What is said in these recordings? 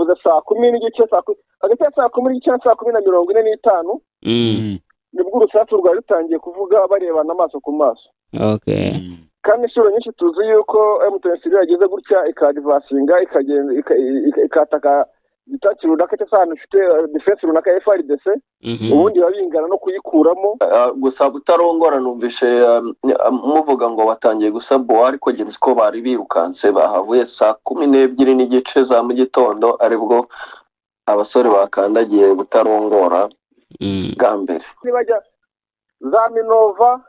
bavuze saa 10 n'igice hagati ya saa 10 n'igice na saa 10:45 nibwo urusasu rwari rutangiye kuvuga barebana amaso ku maso. Okay. Kandi inshuro nyinshi tuzi yuko M23 yageze gutya ikadivasinga ikagenda ikataka gitaki runaka cyane ufite defense runaka ya FARDC ubundi babingana no kuyikuramo. Gusa butarongora numvishe muvuga ngo batangiye gusabwa ariko genzi ko bari birukanse bahavuye saa 12 n'igice za mu gitondo aribwo abasore bakandagiye butarongora bwa mbere nibajya za Minova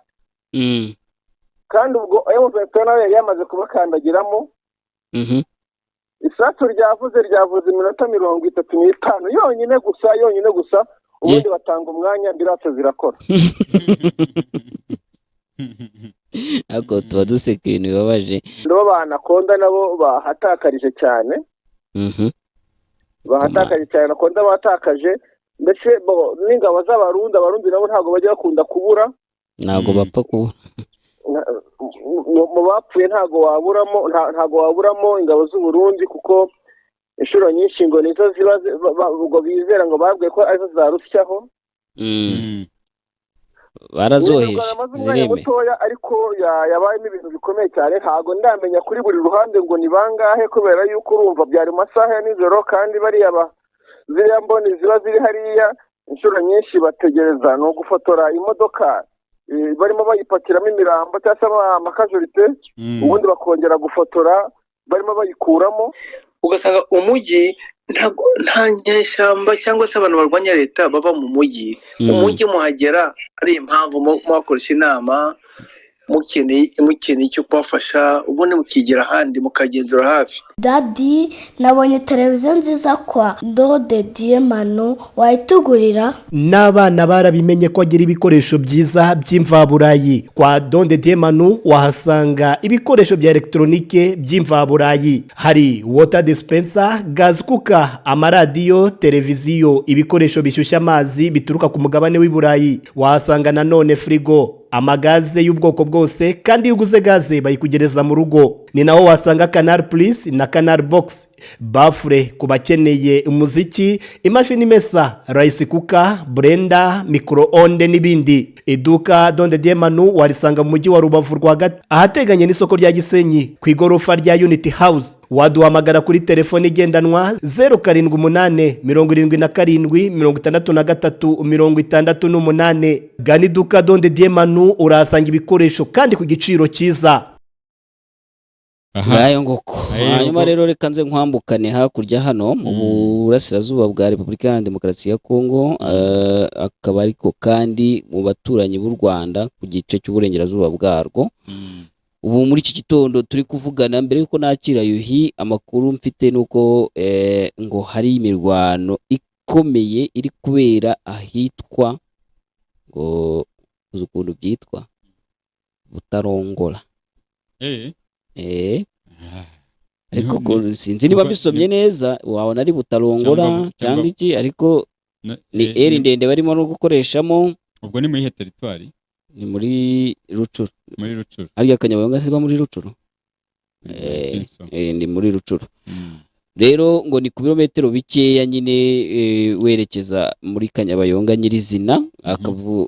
kandi ubwo M23 nawe yamaze kubakandagiramo. Isasu ryavuze iminota 35 yonyine gusa ubundi batanga umwanya ndirate zirakora. Ako tuba duseka ibintu bibabaje. Ndo banakonda nabo bahatakarije cyane. Bahatakarije cyane nakonda batakaje mbese n'ingabo z'abarundi nabo ntago bajya bakunda kubura. Ntago bapfa kubura. Mu bapfuye ntago waburamo ingabo z'u Burundi kuko inshuro nyinshi ngo nizo ziba ubwo bizera ngo babwiye ko arizo zarusyaho. Barazoheje zireme mutoya ariko yabayemo ibintu bikomeye cyane ntago ndamenya kuri buri ruhande ngo ni bangahe kubera yuko urumva byari masaha ya nijoro kandi bari ziriya mboni ziba ziri hariya inshuro nyinshi bategereza no gufotora imodoka barimo bayipakiramo imirambo cyangwa se amakajurite ubundi bakongera gufotora barimo bayikuramo ugasanga umujyi nta nyeshyamba cyangwa se abantu barwanya leta baba mu mujyi muhagera ari impamvu mwakoresha inama mukeneye cyo kubafasha ubundi mukigera ahandi mukagenzura hafi. Daddy nabonye televiziyo nziza kwa Ndode Diemano wayitugurira. N'abana barabimenye ko agira ibikoresho byiza by'imvaburayi. Kwa Ndode Diemano wahasanga ibikoresho bya elektronike by'imvaburayi. Hari water dispenser, gas cooker, amaradiyo, televiziyo, ibikoresho bishyushya amazi bituruka ku mugabane w'Iburayi. Wahasanga nanone frigo, amagaze y'ubwoko bwose kandi uguze gaze bayikugereza mu rugo. Ni naho wasanga Canal Plus na Canal Box, bafure kubakeneye umuziki, imashini mesa, rice cooker, blender, micro-onde n'ibindi. Iduka Ndode Diemano warisanga mu mujyi wa Rubavu rwagati ahateganye n'isoko rya Gisenyi ku igorofa rya Unity House. Waduhamagara kuri telefone igendanwa 078 77 63 Gani iduka Ndode Diemano urasanga ibikoresho kandi ku giciro cyiza. Ngayo ngoko. Hanyuma rero reka nze nkwambukane hakurya hano mu burasirazuba bwa Repubulika ya Demokarasi ya Kongo, akaba ariko kandi mu baturanyi b'u Rwanda ku gice cy'uburengerazuba bwarwo. Ubu muri iki gitondo turi kuvugana mbere yuko nakira Yuhi, amakuru mfite nuko ngo hari imirwano ikomeye iri kubera ahitwa ngo ukuntu byitwa Butarongora. Ariko sinzi niba mbisomye neza wabona ari Butarongora cyangwa iki, ariko ni eri ndende barimo no gukoreshamo. Ubwo ni muri territoire, ni muri Rucuru. Ariya Kanyabayonga siba muri Rucuru. Ndi muri Rucuru. Rero ngo ni ku birometero bikeya nyine werekeza muri Kanyabayonga nyirizina.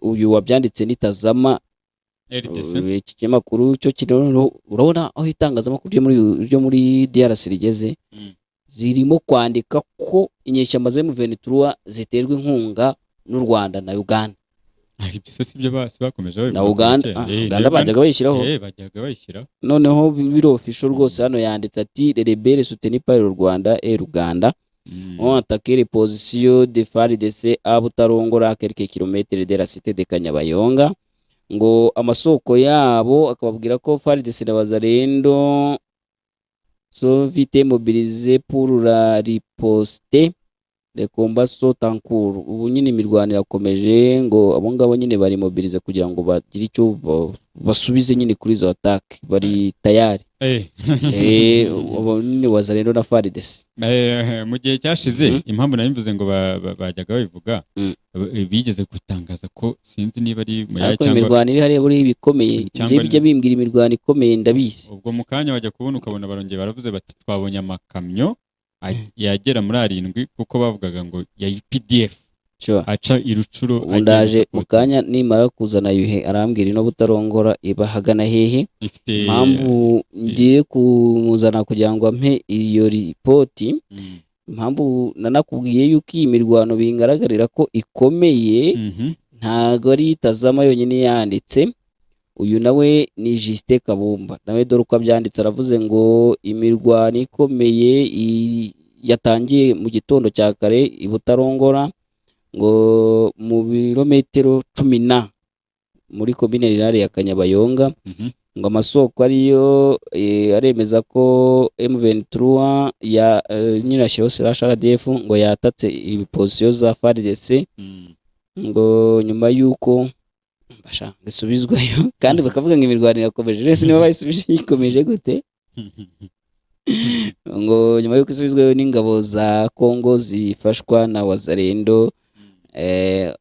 Uyu wabyanditse ni Tazama iki kinyamakuru cyo kinoro. Urabona aho itangazamakuru ryo muri DRC rigeze, zirimo kwandika ko inyeshyamba za M23 ziterwa inkunga n'u Rwanda na Uganda. Ibyo se ibyo bakomeje na Uganda bajyaga bayishyiraho. Noneho biro official rwose hano yanditse ati les rebelles soutenus par le Rwanda et Uganda ont attaqué les positions de FARDC à Butarongora à quelques kilomètres de la cité de Kanyabayonga. Ngo amasoko yabo akababwira ko FARDC na Bazalendo sont vite mobilisés pour la riposte les combats sont en cours. Ubu nyine imirwano yakomeje, ngo abo ngabo nyine bari mobilize kugira ngo bagire icyo basubize nyine kuri zo attaque, bari tayari. Ubu nyine Bazalendo na FARDC mu gihe cyashize impamvu narimvuze ngo bajyaga babivuga, bigeze gutangaza ko sinzi niba ari mu yaye cyangwa imirwano iri hariya buri bikomeye, bijya bimbwira imirwano ikomeye ndabizi. Ubwo mu kanya bajya kubona ukabona barongeye baravuze bati twabonye amakamyo yagera muri 7 kuko bavugaga ngo ya UPDF aca irucuro undaje mukanya nimara kuzana yuhe arambwira ino Butarongora ibahagana hehe impamvu ngiye kumuzana kugira ngo ampe iyo ripoti impamvu nanakubwiye yuko iyi mirwano bingaragarira ko ikomeye ntago ari itazama yonyine yanditse uyu nawe ni Justin Kabumba nawe dore uko abyanditse aravuze ngo imirwano ikomeye yatangiye mu gitondo cya kare i Butarongora ngo mu birometero 10 muri komine rirare ya Kanyabayonga ngo amasoko ariyo aremeza ko M23 ya nyirashyiraho /RDF ngo yatatse ibiposiyo za FARDC ngo nyuma yuko basha gisubizwayo kandi bakavuga ngo imirwano yakomeje rese niba bayisubije ikomeje gute ngo nyuma yuko isubizwayo n'ingabo za Kongo zifashwa na Wazalendo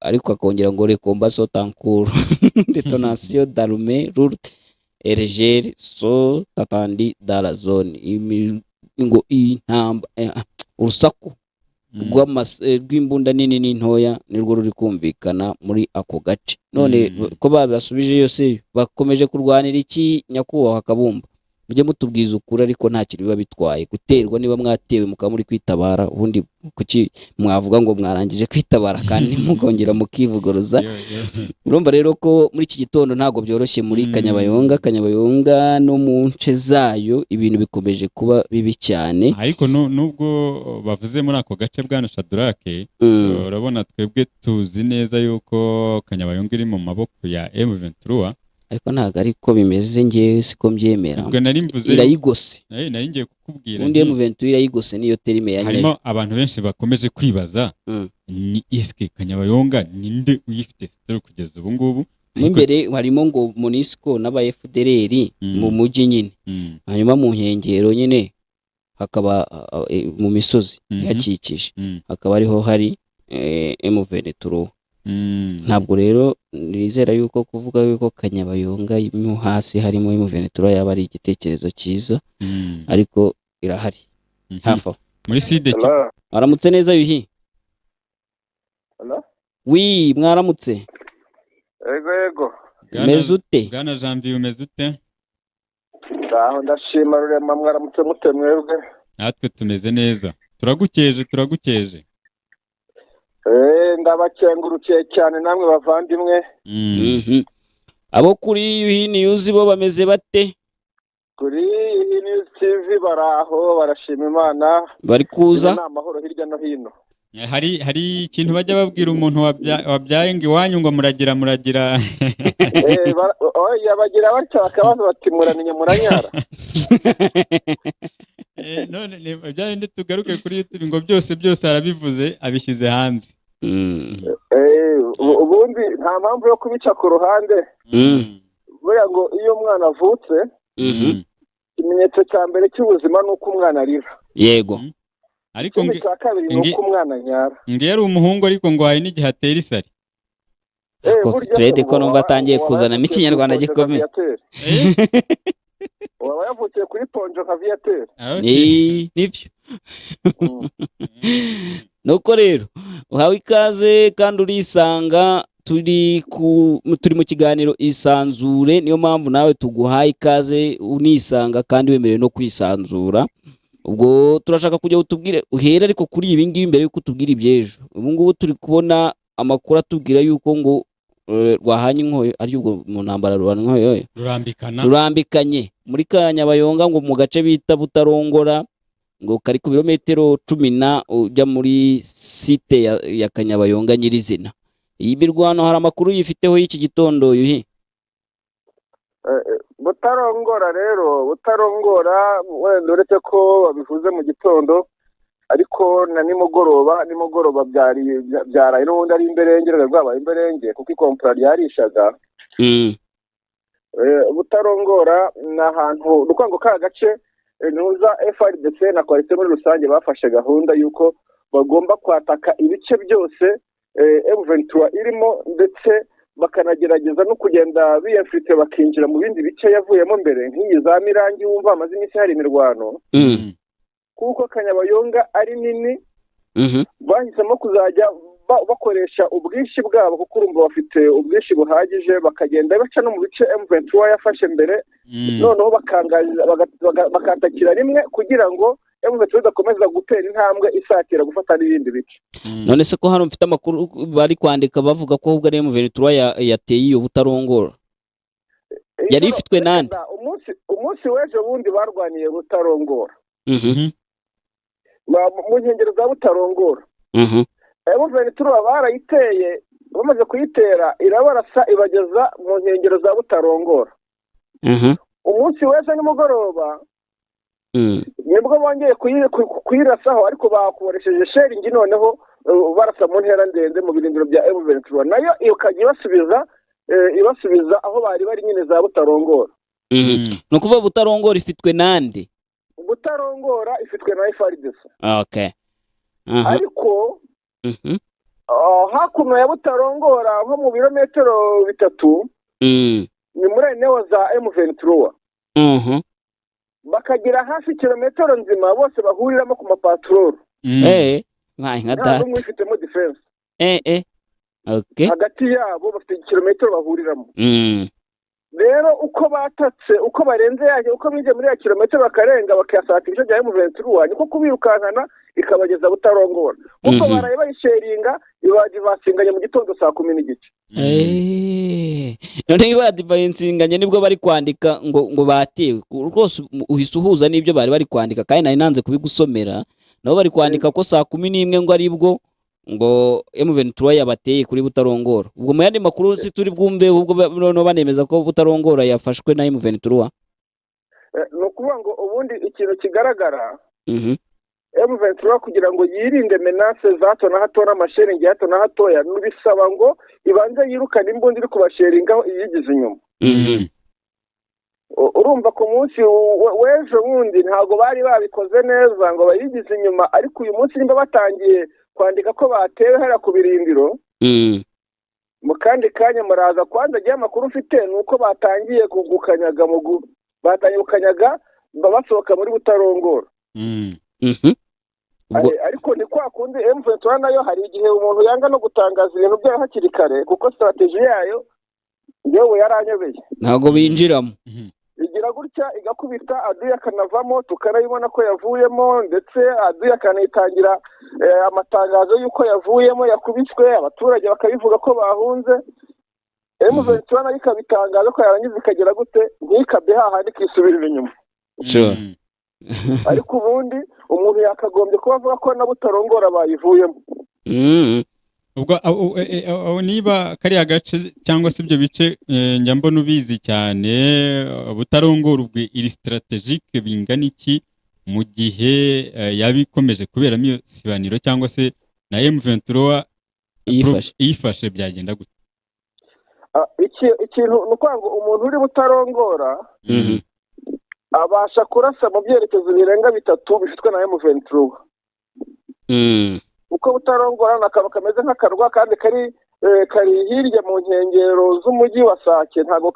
ariko akongera ngo rekombaso tankuru detonation d'armée lourde ergere so tatandi dans la zone ngo intamba urusaku rw'imbunda nini n'intoya nirwo ruri kumvikana muri ako gace none ko babasubije yose bakomeje kurwanira iki nyakubahwa Kabumba mujye mutubwiza ukuri ariko nta kintu biba bitwaye guterwa niba mwatewe mukaba muri kwitabara ubundi kuki mwavuga ngo mwarangije kwitabara kandi mukongera mukivugoroza urumva rero ko muri iki gitondo ntago byoroshye muri Kanyabayonga no mu nce zayo ibintu bikomeje kuba bibi cyane ariko nubwo bavuze muri ako gace bwana Shadrake urabona twebwe tuzi neza yuko Kanyabayonga iri mu maboko ya M23 ariko ntago ariko bimeze ngewe siko mbyemera ubwo nari mvuze irayigose nari ngiye kukubwira undi M23 irayigose niyo terime ya harimo abantu benshi bakomeje kwibaza ni iske Kanyabayonga ninde uyifite sitero kugeza ubu ngubu imbere harimo ngo Monisco n'aba FDLR mu mujyi nyine hanyuma mu nkengero nyine hakaba mu misozi yakikije hakaba ariho hari M23 ntabwo rero nizera yuko kuvuga yuko Kanyabayonga mu hasi harimo M23 yaba ari igitekerezo cyiza ariko irahari hafa muri side aramutse neza yuhi wi mwaramutse yego mezute bwana Janvier umezute ndaho ndashima rurema mwaramutse mute mwebwe natwe tumeze neza turagukeje ndabakengurukiye cyane namwe bavandimwe abo kuri iyi news bo bameze bate kuri iyi news TV baraho barashima Imana bari kuza n'amahoro hirya no hino hari ikintu bajya babwira umuntu wabyaye ngo iwanyu ngo muragira bagira batya bakabaza bati muramenye muranyara none byarinde tugaruke kuri YouTube ngo byose arabivuze abishyize hanze ubundi nta mpamvu yo kubica ku ruhande buriya ngo iyo umwana avutse ikimenyetso cya mbere cy'ubuzima ni uko umwana arira yego ariko icya kabiri ni uko umwana nyara ngiye ari umuhungu ariko ngo hari n'igihe atera isari Fred ko numva atangiye kuzana mu Kinyarwanda gikomeye waba yavukiye kuri ponjo nka Viateur nibyo nuko rero uhawe ikaze kandi urisanga turi mu kiganiro isanzure niyo mpamvu nawe tuguhaye ikaze unisanga kandi wemerewe no kwisanzura ubwo turashaka kujya utubwire uhera ariko kuri ibi ngibi mbere yuko utubwira ibyejo ubu ngubu turi kubona amakuru atubwira yuko ngo rwahanye inkoyo ari ubwo mu ntambara rurambikanye muri Kanyabayonga ngo mu gace bita Butarongora ngo kari ku birometero 10 ujya muri site ya Kanyabayonga nyirizina iyi birwano hari amakuru yifiteho y'iki gitondo yuhi Butarongora wenda uretse ko babivuze mu gitondo ariko na nimugoroba byaraye n'ubundi ari imberengere rwabaye imberenge kuko ikompura ryarishaga Butarongora ni ahantu rukango ka gace nuza FRDC na coalition muri rusange bafashe gahunda yuko bagomba kwataka ibice byose M23 irimo ndetse bakanagerageza no kugenda biyafite bakinjira mu bindi bice yavuyemo mbere nk'iyi za Mirangi wumva amaze iminsi hari imirwano kuko Kanyabayonga ari nini bahisemo kuzajya bakoresha ubwinshi bwabo kuko urumva bafite ubwinshi buhagije bakagenda baca no mu bice M23 yafashe mbere noneho bakatakira rimwe kugira ngo M23 idakomeza gutera intambwe isatira gufata n'ibindi bice. None se ko hano mfite amakuru bari kwandika bavuga ko ahubwo ari M23 yateye iyo Butarongora yari ifitwe nande? Umunsi w'ejo bundi barwaniye Butarongora mu nkengero za Butarongora. M23 barayiteye bamaze kuyitera irabarasa ibageza mu nkengero za Butarongora. Umunsi wese nimugoroba nibwo bongeye kuyirasaho ariko bakoresheje sharing noneho barasa mu ntera ndende mu birindiro bya M23 nayo ikajya ibasubiza aho bari nyine za Butarongora. No kuva Butarongora ifitwe nande? Butarongora ifitwe na FARDC. Okay. Ariko hakuno ya Butarongora nko mu birometero 3 ni muri eneo za M23. Bakagira hafi kilometero nzima bose bahuriramo ku mapatrol. Nka mwifitemo defense. Okay. Hagati yabo bafite kilometero bahuriramo. Rero uko batatse uko barenze yaje uko mwije muri ya kilometero bakarenga bakasatira icyo bya M23 niko kubirukankana ikabageza Butarongora. Uko baraye bayisheringa ibadivasinganye mu gitondo saa 10:00. None ibadivasinganye nibwo bari kwandika ngo batewe rwose uhise uhuza n'ibyo bari kwandika kandi nari nanze kubigusomera nabo bari kwandika ko saa 11 ngo aribwo ngo M23 yabateye kuri Butarongora. Ubwo mu yandi makuru si turi bwumve ubwo no banemeza ko Butarongora yafashwe na M23. No kuvuga ngo ubundi ikintu kigaragara M23 kugira ngo yirinde menace za hato na hato n'amasheringi ya hato na hatoya n'ubisaba ngo ibanze yirukana imbundi iri kubasheringaho iyigize inyuma. Urumva ko munsi w'ejo bundi ntago bari babikoze neza ngo bayigize inyuma ariko uyu munsi nimba batangiye kwandika ko batewe hera ku birindiro mu kandi kanya muraza kwanza giye amakuru ufite nuko batangiye kugukanyaga batangiye gukanyaga basohoka muri Butarongora. Ariko ni kwa kundi M23 nayo hari igihe umuntu yanga no gutangaza ibintu byayo hakiri kare kuko strategy yayo yewe yaranyobeye ntago binjiramo. Igira gutya igakubita aduye akanavamo tukarayibona ko yavuyemo ndetse aduye akanitangira amatangazo y'uko yavuyemo yakubiswe abaturage bakabivuga ko bahunze. M23 nayo ikabitangaza ko yarangiza ikagera gute ntikabe hahandi kisubirira inyuma. Ariko ubundi umuntu yakagombye kuba avuga ko na Butarongora bayivuyemo. Ubwo niba kari agace cyangwa se ibyo bice njya mbona ubizi cyane Butarongora ubwo iri strategique bingana iki mu gihe yabikomeje kuberamo iyo sibaniro cyangwa se na M23 yifashe byagenda gute? Ikintu nukwanga umuntu uri Butarongora abasha kurasa mu byerekezo birenga 3 bifitwe na M23. Uko Butarongora nakaba kameze nk'akarwa kandi kari hirya mu nkengero z'umujyi wa Sake ntago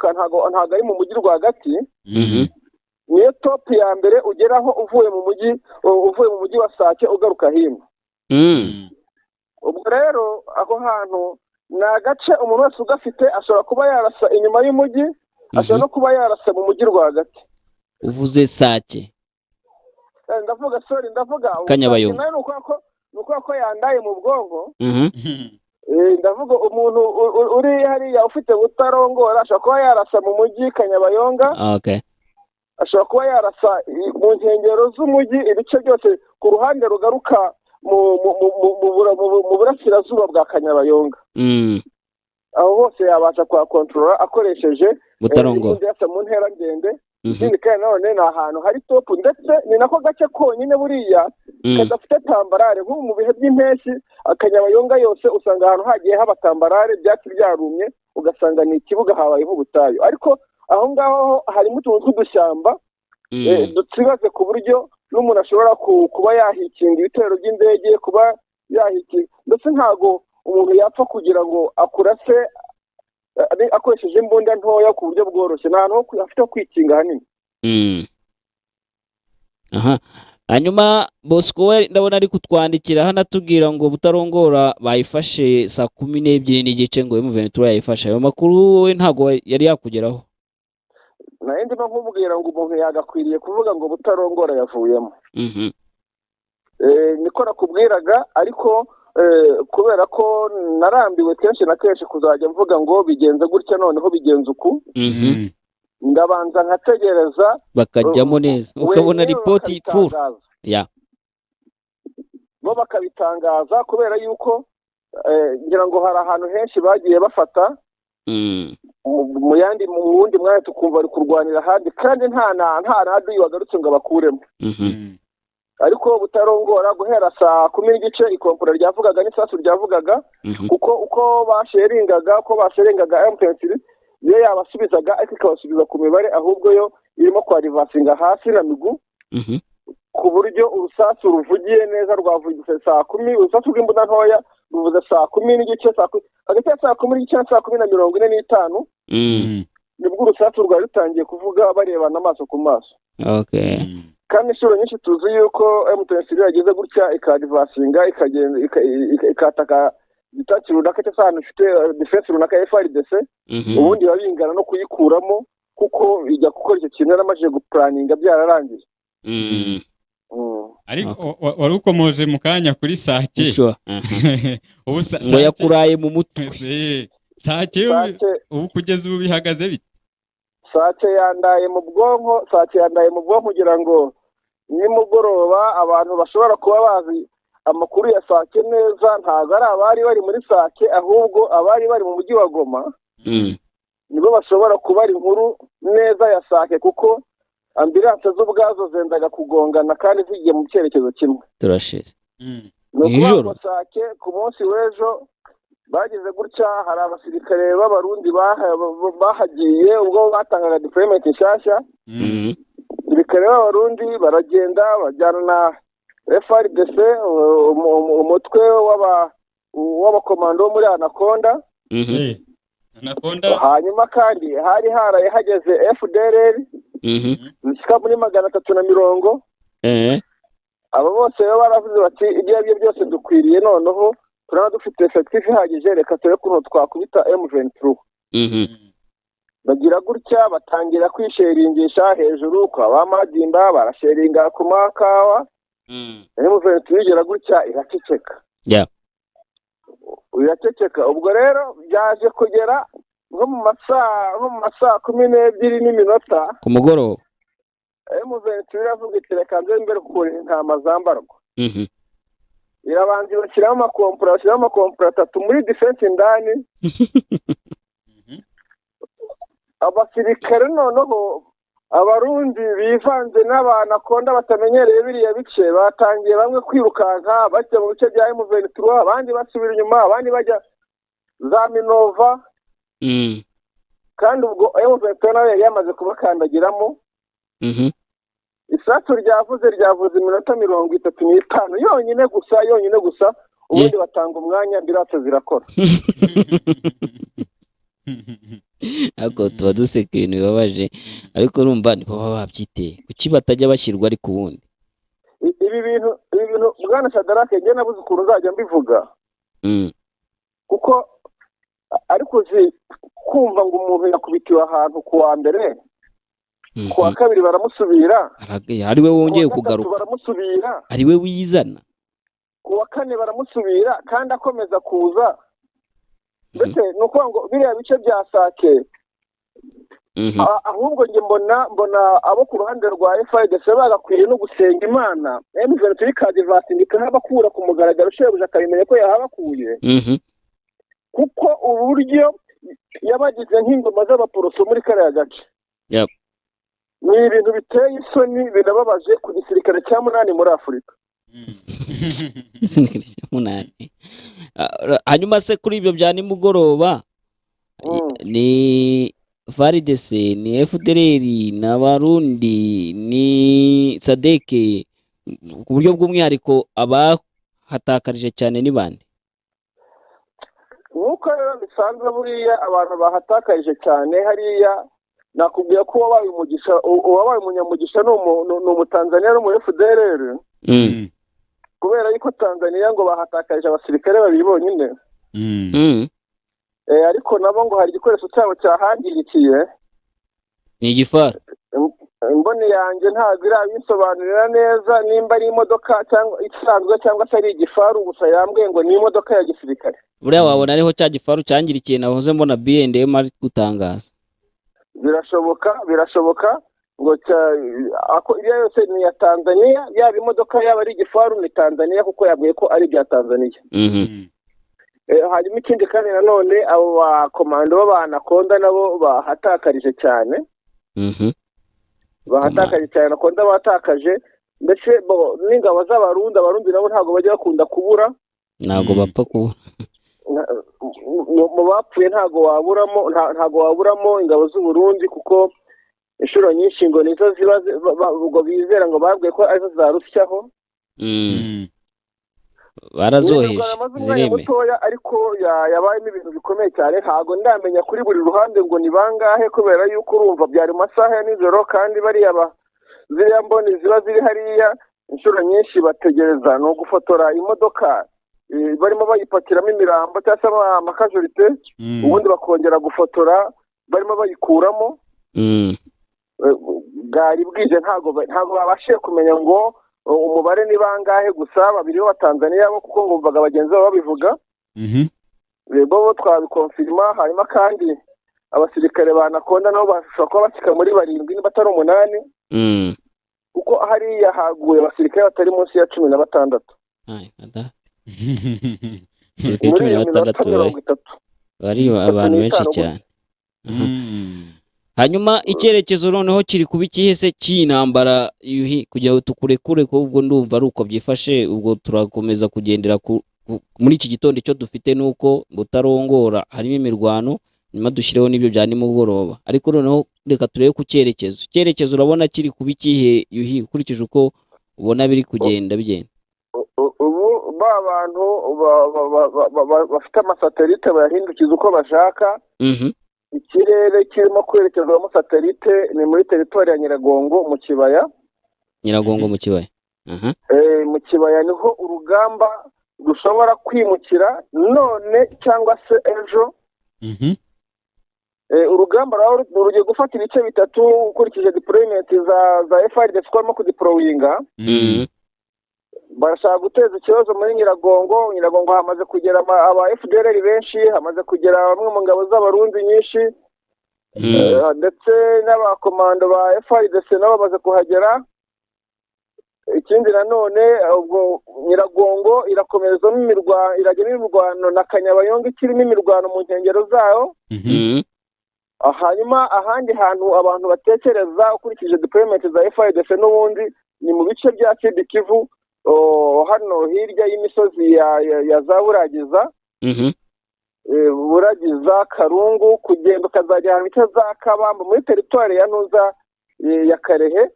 ari mu mujyi rwagati. Niyo top ya mbere ugeraho uvuye mu mujyi wa Sake ugaruka hino. Ubwo rero aho hantu na gace umuntu wese ugafite ashobora kuba yarasa inyuma y'umujyi ashobora no kuba yarasa mu mujyi rwagati. Uvuze Sake ndavuga Kanyabayonga nuko ko yandaye mu bwongo. Ndavuga umuntu uri hariya ufite Butarongora ashobora kuba yarasa mu mujyi Kanyabayonga. Okay. Ashobora kuba yarasa mu nkengero z'umujyi ibice byose ku ruhande rugaruka mu burasirazuba bwa Kanyabayonga. Aho hose yabasha kwa controller akoresheje Butarongora mu ntera ndende. Ikindi kandi none ni ahantu hari top ndetse ni nako gace konyine buriya kadafite tambarare nko mu bihe by'impeshyi Kanyabayonga yose usanga ahantu hagiye haba tambarare byatsi byarumye ugasanga ni ikibuga habayeho ubutayu ariko aho ngaho harimo utuntu tw'udushyamba dutsibaze ku buryo n'umuntu ashobora kuba yahikinga ibitero by'indege kuba yahikinga ndetse ntago umuntu yapfa kugira ngo akurase akoresheje imbunda ntoya ku buryo bworoshye nta hantu afite kwikinga hanini. hanyuma Bosco we ndabona ari kutwandikira hano atubwira ngo Butarongora bayifashe saa 12:30 ngo M23 yayifashe. Ayo makuru we ntago yari yakugeraho? nayo ndimo nkubwira ngo umuntu yagakwiriye kuvuga ngo Butarongora yavuyemo. Niko nakubwiraga ariko kubera ko narambiwe kenshi na kenshi kuzajya mvuga ngo bigenze gutya noneho bigenze uku. Ndabanza nkategereza bakajyamo neza ukabona ripoti full bo bakabitangaza kubera yuko ngira ngo hari ahantu henshi bagiye bafata mu yandi mu wundi mwanya tukumva ari kurwanira handi kandi nta radio wagarutse ngo bakuremo. Ariko Butarongora guhera saa 10:30 ikompura ryavugaga n'isasu ryavugaga kuko uko basharingaga M23 yo yabasubizaga ariko ikabasubiza ku mibare ahubwo yo irimo kwa rivasinga hasi na migu ku buryo urusasu ruvugiye neza rwavugise saa 10 urusasu rw'imbunda ntoya ruvuze saa 10:30 hagati ya saa 10:30 saa 10:45 nibwo urusasu rwari rutangiye kuvuga barebana amaso ku maso. Kandi inshuro nyinshi tuzi yuko M23 yageze gutya ikadivasinga ikagenda ikataka gitaki runaka cyangwa ahantu ifite defense runaka FRDC ubundi babingana no kuyikuramo kuko ijya gukora icyo kintu yaramaje guplaninga byararangiye. Ariko wari ukomoje mu kanya kuri Sake ubu Sake yakuraye mu mutwe. Sake ubu kugeza ubu bihagaze bite? Sake yandaye mu bwonko kugira ngo nimugoroba abantu bashobora kuba bazi amakuru ya Sake neza ntago ari abari bari muri Sake ahubwo abari bari mu mujyi wa Goma nibo bashobora kuba ari inkuru neza ya Sake kuko ambulance z'ubwazo zendaga kugongana kandi zigiye mu cyerekezo kimwe. Turashize nijoro Sake ku munsi w'ejo bageze gutya hari abasirikare b'abarundi bahagiye ubwo batangaga deployment nshyashya. Abasirikare b'abarundi baragenda bajyana na FRDC umutwe w'abakomando muri Anaconda. Hanyuma kandi hari haraye hageze FDLR zishika muri 350. Abo bose baravuze bati ibyo byose dukwiriye noneho turaba dufite effective ihagije reka ture kuno twakubita M23. Bagira gutya batangira kwisheringisha hejuru kwa bamadimba barasheringa ku makawa. M23 bigira gutya iraceceka. Iraceceka ubwo rero byaje kugera nko mu masaa 12:00 ku mugoroba. M23 iravuga iti reka nze mbere kukora intama zambarwa. Irabanza bashyiraho amakompura 3 muri defense indani. Abasirikare noneho abarundi bivanze n'Abanaconda batamenyereye biriya bice batangiye bamwe kwirukanka bajya mu bice bya M23 abandi basubira inyuma abandi bajya za Minova. Kandi ubwo M23 nawe yari yamaze kubakandagiramo. Isasu ryavuze iminota 35 yonyine gusa ubundi batanga umwanya mbirate zirakora. Ako tuba duseka ibintu bibabaje ariko urumva nibo baba babyiteye kuki batajya bashyirwa ari ku wundi. Ibi bintu bwana Shadarake nge nabuze ukuntu nzajya mbivuga kuko ariko kumva ngo umuntu yakubitiwe ahantu ku wa mbere ku wa kabiri baramusubira ari we wongeye kugaruka baramusubira ari we wizana ku wa kane baramusubira kandi akomeza kuza. Mbese nuko ngo biriya bice bya Sake ahubwo nge mbona abo ku ruhande rwa FRDC bagakwiye no gusenga Imana M23 kadivasindika n'abakura ku mugaragaro shebuja akabimenya ko yahabakuye kuko uburyo yabagize nk'ingoma z'abaporoso muri kariya gace. Ni ibintu biteye isoni binababaje ku gisirikare cya 8 muri Afurika. Hanyuma se kuri ibyo bya nimugoroba ni FARDC ni FDLR n'abarundi ni Sadeke ku buryo bw'umwihariko abahatakarije cyane ni bande? Nuko rero bisanzwe buriya abantu bahatakarije cyane hariya nakubwiye ko wabaye umunyamugisha ni umutanzaniya no muri FDLR kubera yuko Tanzania ngo bahatakarije abasirikare babiri bonyine ariko nabo ngo hari igikoresho cyabo cyahangirikiye ni igifaru imboni yanjye ntabwo irabisobanurira neza nimba ari imodoka cyangwa isanzwe cyangwa se ari igifaru gusa yambwiye ngo ni imodoka ya gisirikare buriya wabona ariho cya gifaru cyangirikiye nahoze mbona B&M ari gutangaza birashoboka ngo iyo yose ni ya Tanzania yaba imodoka yaba ari igifaru ni Tanzania kuko yabwiye ko ari ibya Tanzania hanyuma ikindi kandi nanone abo bakomando b'Anaconda nabo bahatakarije cyane Anaconda batakaje ndetse n'ingabo z'abarundi nabo ntabwo bajya bakunda kubura ntabwo bapfa kubura mu bapfuye ntabwo waburamo ingabo z'Uburundi kuko inshuro nyinshi ngo nizo ziba ubwo bizera ngo babwiye ko arizo zarusyaho barazoheje zireme ariko yabayemo ibintu bikomeye cyane ntabwo ndamenya kuri buri ruhande ngo ni bangahe kubera yuko urumva byari mu masaha ya nijoro kandi bariya ziriya mboni ziba ziri hariya inshuro nyinshi bategereza no gufotora imodoka barimo bayipakiramo imirambo cyangwa se amakajurite ubundi bakongera gufotora barimo bayikuramo bwari bwije ntabwo babashije kumenya ngo umubare ni bangahe gusa babiri b'Abatanzaniya bo kuko ngumvaga bagenzi babo babivuga bo twabikonfirma hanyuma kandi abasirikare ba Anaconda nabo bashobora kuba bashyika muri 7 niba atari 8 kuko hariya haguye abasirikare batari munsi ya 16 bari abantu benshi cyane hanyuma icyerekezo noneho kiri kuba ikihese cy'intambara kugira ngo tukurekure ko ubwo ndumva ari uko byifashe ubwo turakomeza kugendera muri iki gitondo icyo dufite nuko butarongora harimo imirwano nyuma dushyireho n'ibyo bya nimugoroba ariko noneho reka turebe ku cyerekezo urabona kiri kuba ikihe ukurikije uko ubona biri kugenda bigenda ubu bantu bafite amasatelite bayahindukiza uko bashaka ikirere kirimo kwerekezwamo satelite ni muri teritori ya Nyiragongo mu kibaya mu kibaya niho urugamba rushobora kwimukira none cyangwa se ejo urugamba rugiye gufata ibice bitatu ukurikije deployment za FARDC barimo kudeployinga barashaka guteza ikibazo muri Nyiragongo hamaze kugera aba FDLR benshi hamaze kugera bamwe mu ngabo z'abarundi nyinshi ndetse n'abakomando ba FARDC nabo bamaze kuhagera ikindi nanone ubwo Nyiragongo irakomezamo imirwano na Kanyabayonga ikirimo imirwano mu nkengero zayo hanyuma ahandi hantu abantu batekereza ukurikije deployment za FARDC n'ubundi ni mu bice bya Sud Kivu hano hirya y'imisozi ya za Buragiza Karungu kugenda ukazajya ahantu bita za Kabamba muri teritwari ya Ntuza ya Karehe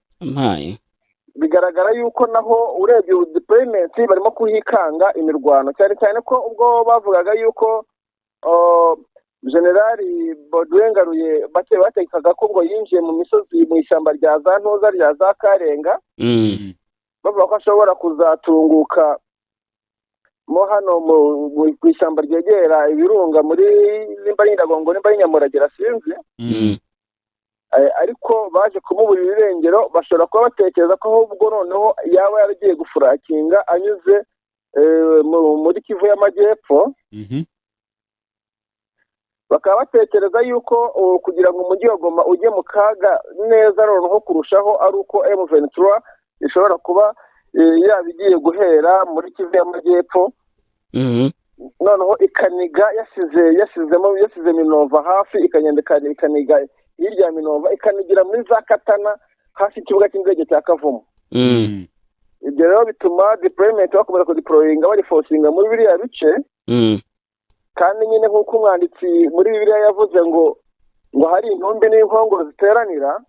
bigaragara yuko naho urebye deployment barimo kuhikanga imirwano cyane cyane ko ubwo bavugaga yuko Generali Baudouin Ngaruye bategekaga ko ngo yinjiye mu misozi mu ishyamba rya za Ntuza rya za Karenga bavuga ko ashobora kuzatunguka mo hano mu ishyamba ryegera ibirunga muri nimba Nyiragongo nimba Nyamuragera sinzi ariko baje kumuburira irengero bashobora kuba batekereza ko ahubwo noneho yaba yaragiye gufurakinga anyuze muri Kivu y'Amajyepfo bakaba batekereza yuko kugira ngo umujyi wa Goma ujye mu kaga neza noneho kurushaho ari uko M23 ishobora kuba yaba igiye guhera muri Kivu y'Amajyepfo noneho ikaniga yasize Minova hafi ikaniga hirya ya Minova ikanigira muri za Katana hafi ikibuga cy'indege cya Kavumu ibyo rero bituma deployment bakomeza kudeployinga bari forcinga muri biriya bice kandi nyine nk'uko umwanditsi muri Bibiliya yavuze ngo hari intumbi n'inkongoro ziteranira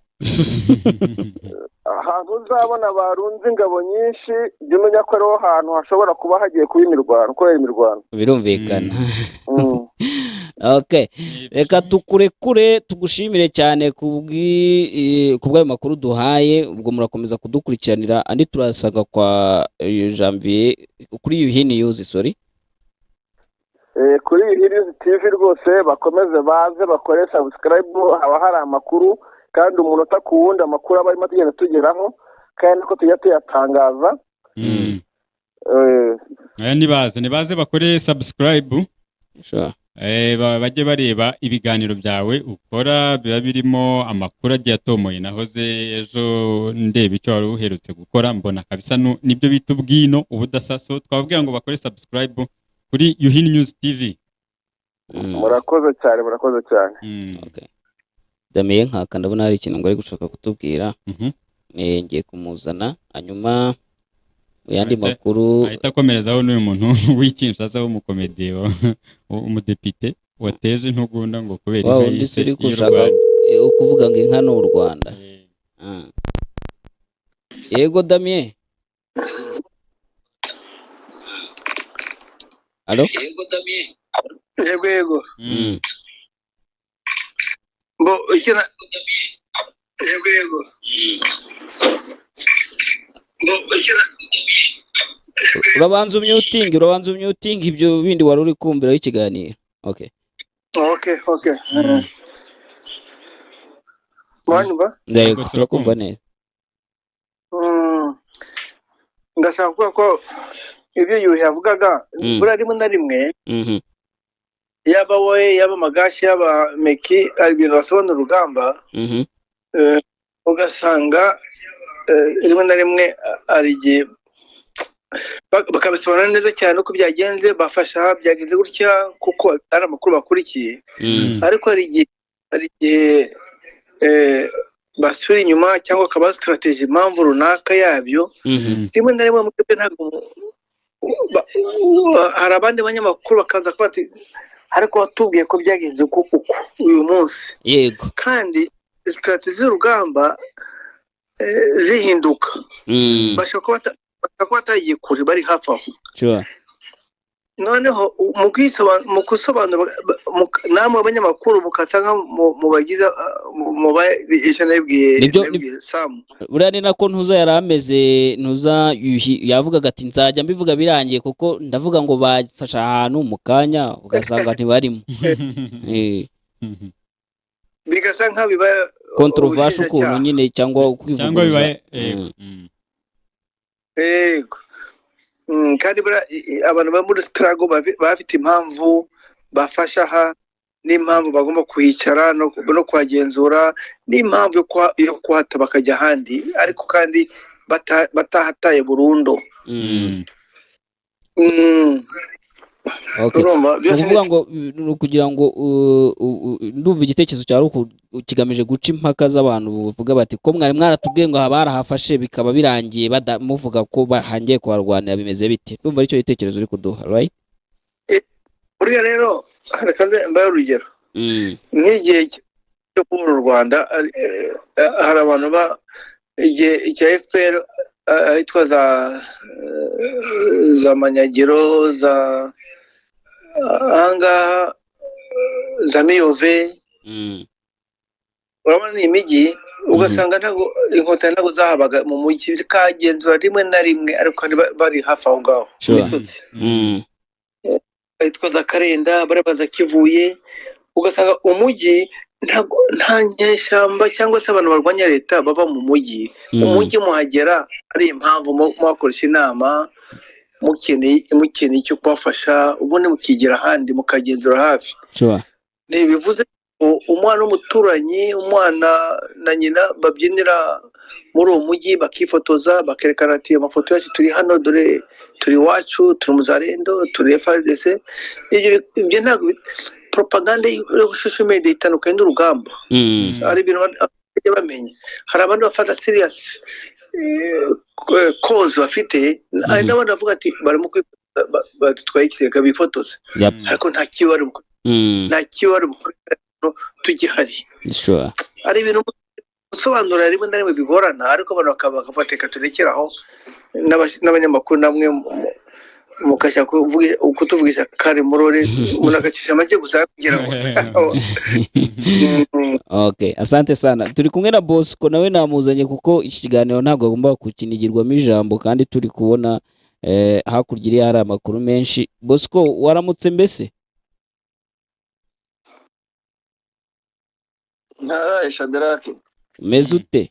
ahantu uzabona barunze ingabo nyinshi jya umenya ko ariho hantu hashobora kuba hagiye kuba imirwano kubera imirwano birumvikana Okay, reka tukurekure tugushimire cyane kubw'ayo makuru duhaye. Ubwo murakomeza kudukurikiranira, andi turasanga kwa Janvier kuri Yuhini News. Sorry, kuri Yuhini TV rwose bakomeze baze bakore subscribe, haba hari amakuru kandi umunota ku wundi amakuru aba arimo tugenda tugeraho kandi ko tujya tuyatangaza. Nibaze bakore subscribe, sure. Bajye bareba ibiganiro byawe ukora, biba birimo amakuru agiye atomoye. Nahoze ejo ndeba icyo wari uherutse gukora, mbona kabisa nibyo bita ubwino ubudasaso. Twababwira ngo bakore subscribe kuri Yuhini News TV. Murakoze cyane. Okay, Damien nkaka ndabona hari ikintu ngo ari gushaka kutubwira. Ngiye kumuzana hanyuma yandi makuru ahita akomerezaho n'uyu muntu w'ikinshasa w'umukomediye umudepite wateje ntugunda ngo kubera inka yise ukuvuga ngo inka n'u Rwanda. Yego Damien. Allo? Yego Damien. Yego. Bo ikina yego. Bo ikina urabanza umyuting ibyo bindi wari uri kumvira ikiganiro. Okay. Mwanyumva? Ndego turakumva neza. Ndashaka kuvuga ko ibyo Yuhi yavugaga buri rimwe na rimwe yaba we yaba Magashi yaba Meki ari ibintu basobanura urugamba, ugasanga rimwe na rimwe ari igihe bakabisobanura neza cyane uko byagenze, bafasha byagenze gutya kuko ari amakuru bakurikiye. Ariko hari igihe basubira inyuma cyangwa akaba strategy impamvu runaka yabyo. Rimwe na rimwe ntabwo hari abandi banyamakuru bakaza kuba ati ariko watubwiye ko byagenze uko uyu munsi. Yego, kandi strategy z'urugamba zihinduka. Bashobora kuba batagiye kure, bari hafi aho. Sure. Noneho mu gusobanura namwe abanyamakuru mukasanga mu bagize mu bayibwiye Sam. Buriya ni nako Ntuza yari ameze. Ntuza yavugaga ati nzajya mbivuga birangiye kuko ndavuga ngo bafasha ahantu mu kanya ugasanga ntibarimo. Bigasa nka biba controversial ukuntu nyine cyangwa bibaye. Yego. Kandi abantu bari muri struggle bafite impamvu bafasha aha, n'impamvu bagomba kuhicara no kuhagenzura, n'impamvu yo kuhata bakajya ahandi, ariko kandi batahataye burundu. Okay. Ukuvuga ngo kugira ngo ndumva igitekerezo cyawe kigamije guca impaka z'abantu bavuga bati ko mwari mwaratubwiye ngo barahafashe bikaba birangiye muvuga ko bahangiye kuharwanira, bimeze bite? Ndumva aricyo gitekerezo uri kuduha, right? Buriya rero reka mbaye urugero. Nk'igihe cyo kubura u Rwanda hari abantu igihe cya FPR ahitwa za Manyagiro, za ahangaha za Miyove, urabona ni imijyi, ugasanga ntabwo inkotanyi ntabwo zahabaga mu mujyi, zikagenzura rimwe na rimwe ariko bari hafi aho ngaho imisozi. Ahitwa za Karenda, barabaza Kivuye, ugasanga umujyi nta nyeshyamba cyangwa se abantu barwanya leta baba mu mujyi. Umujyi muhagera ari impamvu mwakoresha inama mukeneye icyo kubafasha, ubundi mukigera ahandi mukagenzura hafi. Ntibivuze ko umwana w'umuturanyi, umwana na nyina babyinira muri uwo mujyi bakifotoza bakerekana ati amafoto yacu turi hano, dore turi iwacu, turi Muzarendo, turi FARDC. Ibyo ntabwo propaganda yo social media itandukanye n'urugamba. Hari ibintu bajya bamenya. Hari abandi bafata serious cause bafite, hari n'abandi bavuga ati barimo badutwaye ikirega bifotoza, ariko nta kiwari tugihari. Hari ibintu gusobanura rimwe na rimwe bigorana, ariko abantu bakavuga reka turekeraho n'abanyamakuru namwe mukashya kutuvugisha kare murore umuntu agacisha make gusa kugira ngo Okay, asante sana. Turi kumwe na Bosco nawe namuzanye kuko iki kiganiro ntabwo agomba kukinigirwamo ijambo kandi turi kubona hakurya iri hari amakuru menshi. Bosco waramutse mbese? ntaraye Shadaraki. Umeze ute?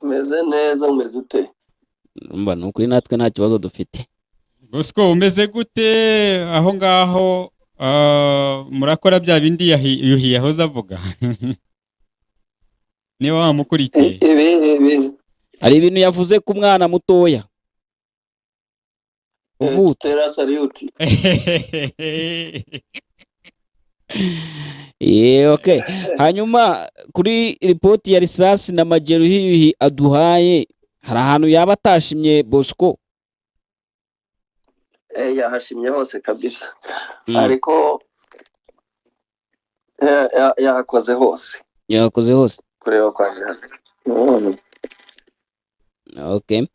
Umeze neza, umeze ute? Mba nukuri natwe nta kibazo dufite. Bosco umeze gute aho ngaho? Murakora bya bindi yuhiye aho zavuga niba wamukurikiye hari ibintu yavuze ku mwana mutoya uvutse okay. Hanyuma kuri ripoti ya risasi na majeruhi aduhaye hari ahantu yaba atashimye Bosco? Yahashimye hose kabisa ariko yahakoze hose kureba kwa okay.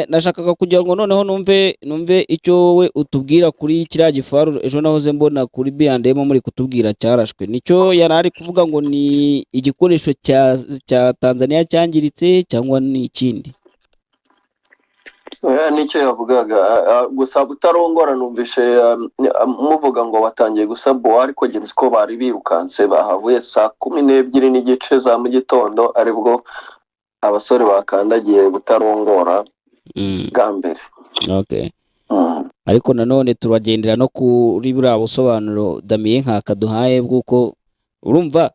Nashakaga kugira ngo noneho numve icyo wowe utubwira kuri kiriya gifaru ejo nahoze mbona kuri B&M muri kutubwira cyarashwe. Nicyo yari ari kuvuga ngo ni igikoresho cya Tanzania cyangiritse cyangwa ni ikindi? Nicyo yavugaga gusa butarongora numvishe muvuga ngo batangiye gusaba ariko genzi ko bari birukanse bahavuye saa 12:30 za mu gitondo aribwo abasore bakandagiye butarongora bwa mbere. Okay. Ariko nanone turagendera no kuri buriya busobanuro Damien nkakaduhaye bw'uko urumva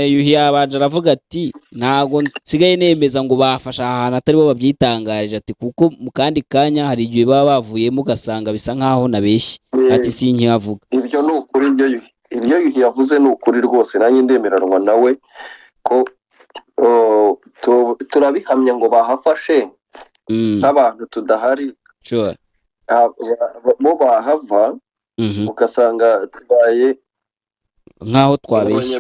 yuhi abanje aravuga ati ntago nsigaye nemeza ngo bafasha ahantu atari bo babyitangarije ati kuko mu kandi kanya hari igihe baba bavuyemo ugasanga bisa nkaho nabeshye ati sinkiyavuga. Ibyo ni ukuri, ibyo yuhi yavuze ni ukuri rwose, nanjye ndemeranwa nawe ko turabihamya ngo bahafashe nk'abantu tudahari. Sure. Bo bahava ugasanga tubaye nkaho twabeshye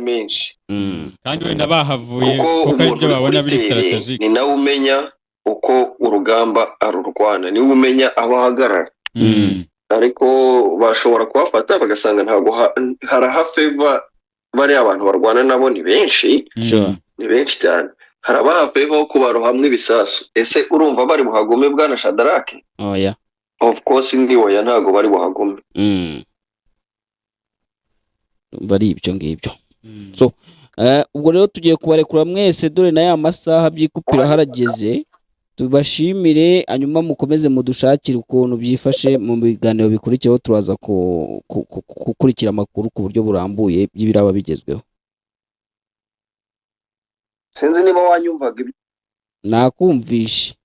kandi wenda bahavuye kuko ari byo babona biri strategic. Ni nawe umenya uko urugamba arurwana, ni umenya abahagarara ariko bashobora kubafata bagasanga ntago harahafeva bari abantu barwana nabo ni benshi. Ni benshi cyane, harabahafeva kubarohamwe ibisasu. Ese urumva bari buhagume bwana Shadaraki? Oya, of course ndiwoya ntago bari buhagume. Bari ibyo ngibyo. So ubwo rero tugiye kubarekura mwese dore na ya masaha byikupira harageze. Tubashimire hanyuma mukomeze mudushakire ukuntu byifashe mu biganiro bikurikiyeho. Turaza gukurikira amakuru ku buryo burambuye by'ibiraba bigezweho. Sinzi niba wanyumvaga. Nakumvishe.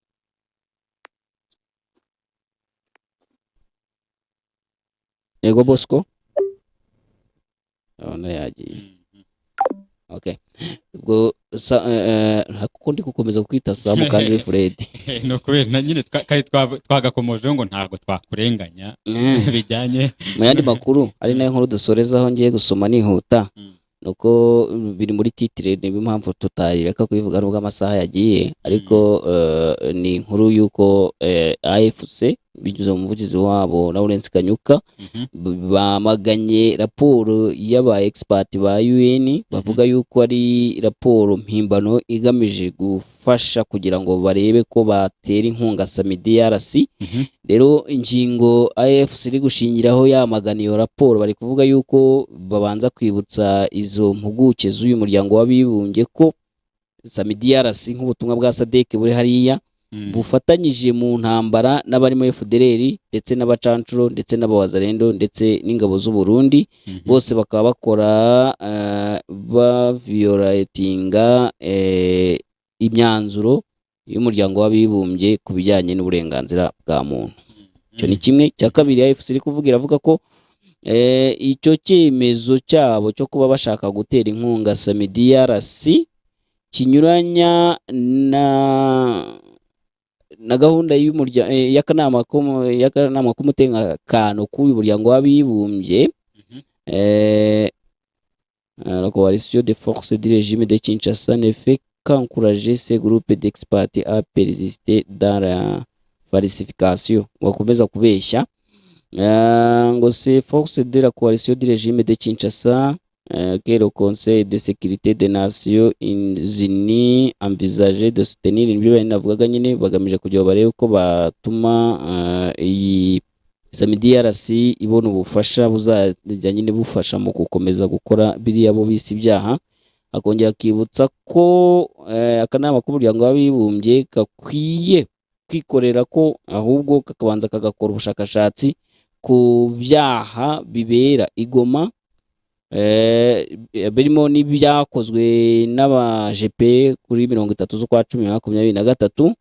Yego Bosco? Ona yagiye. Okay. Ubwo kuko ndi gukomeza kwita Samu kandi Fred. No kubera na nyine twagakomoje ngo ntago twakurenganya bijyanye mu yandi makuru ari nayo nkuru dusorezaho ngiye gusoma nihuta. Nuko biri muri titre ni impamvu tutareka kubivuga nubwo amasaha yagiye ariko ni inkuru yuko AFC bigize umuvugizi wabo Lawrence Kanyuka bamaganye raporo y'aba expert ba UN bavuga yuko ari raporo mpimbano igamije gufasha kugira ngo barebe ko batera inkunga SAMIDRC. Rero ingingo AFC iri gushingiraho yamagana iyo raporo bari kuvuga yuko babanza kwibutsa izo mpuguke z'uyu muryango w'abibumbye ko SAMIDRC nk'ubutumwa bwa SADC buri hariya bufatanyije mu ntambara n'abarimo FDLR ndetse n'abacancuro ndetse n'abawazarendo ndetse n'ingabo z'u Burundi. Bose bakaba bakora violatinga imyanzuro y'umuryango w'abibumbye ku bijyanye n'uburenganzira bwa muntu. Cyo ni kimwe. Cya kabiri AFC iri kuvuga iravuga ko icyo cyemezo cyabo cyo kuba bashaka gutera inkunga SAMIDRC kinyuranya na gahunda y'akanama k'umutekano k'uyu muryango w'abibumbye la coalition des forces du régime de Kinshasa ne fait qu'encourager ces groupes d'experts à persister dans la falsification bakomeza kubeshya. Ngo c'est force de la coalition du régime de Kinshasa que le Conseil de sécurité des Nations Unies envisageait de soutenir. Nibyo bari navugaga nyine bagamije kugira barebe ko batuma iyi Samedi DRC ibona ubufasha buzajya nyine bufasha mu gukomeza gukora biriya bo bisi ibyaha. Akongera akibutsa ko akanama k'umuryango w'abibumbye gakwiye kwikorera ko ahubwo kakabanza kagakora ubushakashatsi ku byaha bibera igoma birimo n'ibyakozwe n'aba GP kuri 30/10/2023.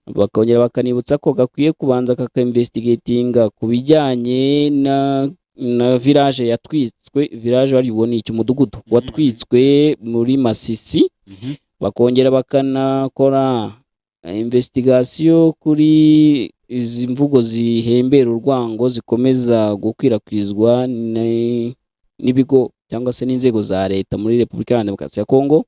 Bakongera bakanibutsa ko gakwiye kubanza kaka-investigatinga ku bijyanye na village yatwitswe. Village waribona iki umudugudu watwitswe muri Masisi. Bakongera bakanakora investigation kuri izi mvugo zihembera urwango zikomeza gukwirakwizwa n'ibigo cyangwa se n'inzego za leta muri Repubulika ya Demokarasi ya Kongo.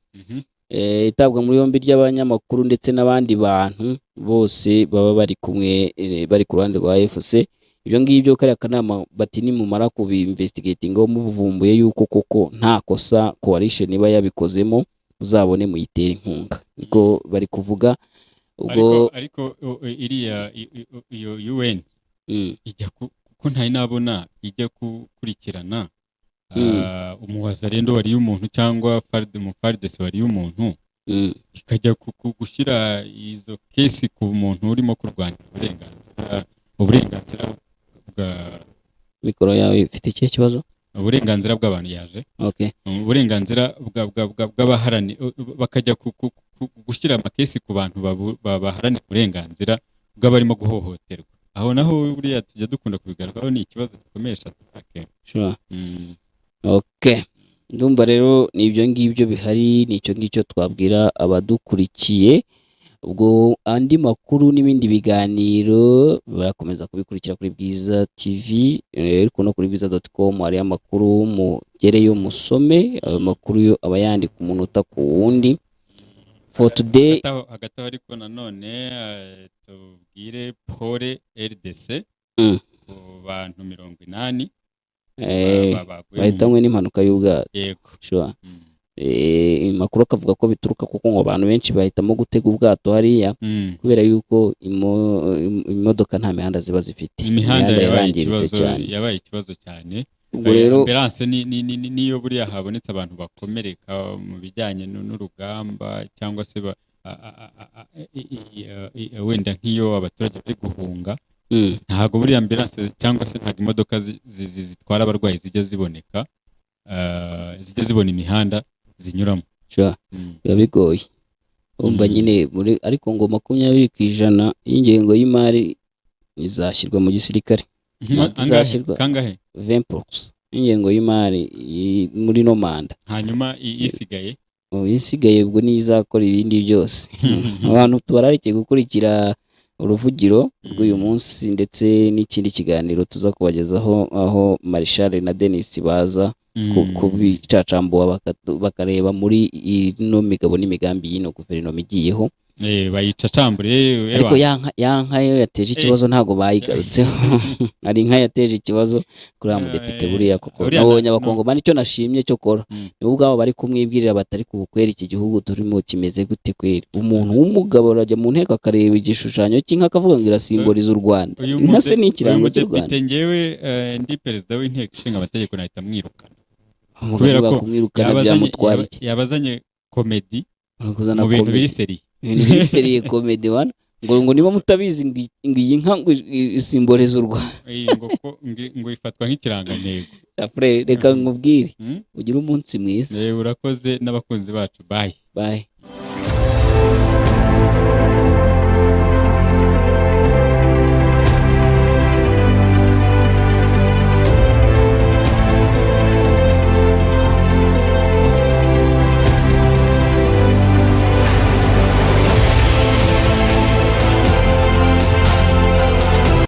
Itabwa muri yombi ry'abanyamakuru ndetse n'abandi bantu bose baba bari kumwe bari ku ruhande rwa FC. Ibyo ngibyo kari akanama bati nimumara kubinvestigatinga muvumbuye yuko koko nta kosa coalition iba yabikozemo uzabone muyitera inkunga, niko bari kuvuga. Ubwo ariko iriya iyo UN ijya kuko ntari nabona ijya gukurikirana umuwazarendo wari umuntu cyangwa FARDC wari umuntu ikajya gushyira izo kesi ku muntu urimo kurwanya uburenganzira bwa mikoro yawe ifite ikihe kibazo? Uburenganzira bw'abantu yaje. Okay. Uburenganzira bw'abaharani bakajya gushyira amakesi ku bantu baharana uburenganzira bw'abarimo guhohoterwa. Aho naho buriya tujya dukunda kubigaragaho ni ikibazo gikomeye cyane. Sure. Okay. Ndumva rero n'ibyo ngibyo bihari, nicyo ngicyo twabwira abadukurikiye. Ubwo andi makuru n'ibindi biganiro barakomeza kubikurikira kuri Bwiza TV, ariko no kuri bwiza.com hari amakuru mugereyo musome amakuru yo abayandika umunota ku wundi. For today hagati ariko nanone tubwire Pole RDC ku bantu 80 bahitanywe n'impanuka y'ubwato. Yego. Sure. Makuru akavuga ko bituruka kuko ngo abantu benshi bahitamo gutega ubwato hariya kubera yuko imodoka nta mihanda ziba zifite. Imihanda yabaye ikibazo cyane. Ubwo rero ambulance niyo buriya habonetse abantu bakomereka mu bijyanye n'urugamba cyangwa se wenda nk'iyo abaturage bari guhunga, ntago buriya ambulance cyangwa se ntago imodoka zitwara abarwayi zijya ziboneka, zijya zibona imihanda zinyuramo. Sure. Biba bigoye. Umva nyine ariko ngo 20% y'ingengo y'imari izashyirwa mu gisirikare. Izashyirwa kangahe? 20% y'ingengo y'imari muri no manda. Hanyuma isigaye ubwo nizakora ibindi byose. Abantu tubararike gukurikira uruvugiro rw'uyu munsi ndetse n'ikindi kiganiro tuza kubagezaho aho Marshal na Denis baza kubicacambuwa bakareba muri ino migabo n'imigambi y'ino guverinoma igiyeho. Bayicacambure ariko yanka yo yateje ikibazo ntago bayigarutseho. Ari inka yateje ikibazo kuri amudepite buriya koko nabonye abakongomani cyo nashimye cyo kora nibo ubwabo bari kumwibwirira batari kubukwera iki gihugu turimo kimeze gute kweri. Umuntu w'umugabo arajya mu nteko akareba igishushanyo cy'inka akavuga ngo irasimboliza u Rwanda. Inka se ni ikirango cy'u Rwanda. Umudepite ngewe ndi perezida w'inteko ishinga amategeko nahita mwirukana kubera ko yabazanye komedi mu bintu biri seri. Ibintu biseriye komedi wana ngo niba mutabizi ngo iyi nka ngo isimboliza u Rwanda. Ngo ifatwa nk'ikirangantego. Reka nkubwire ugire umunsi mwiza. Urakoze n'abakunzi bacu. Bye.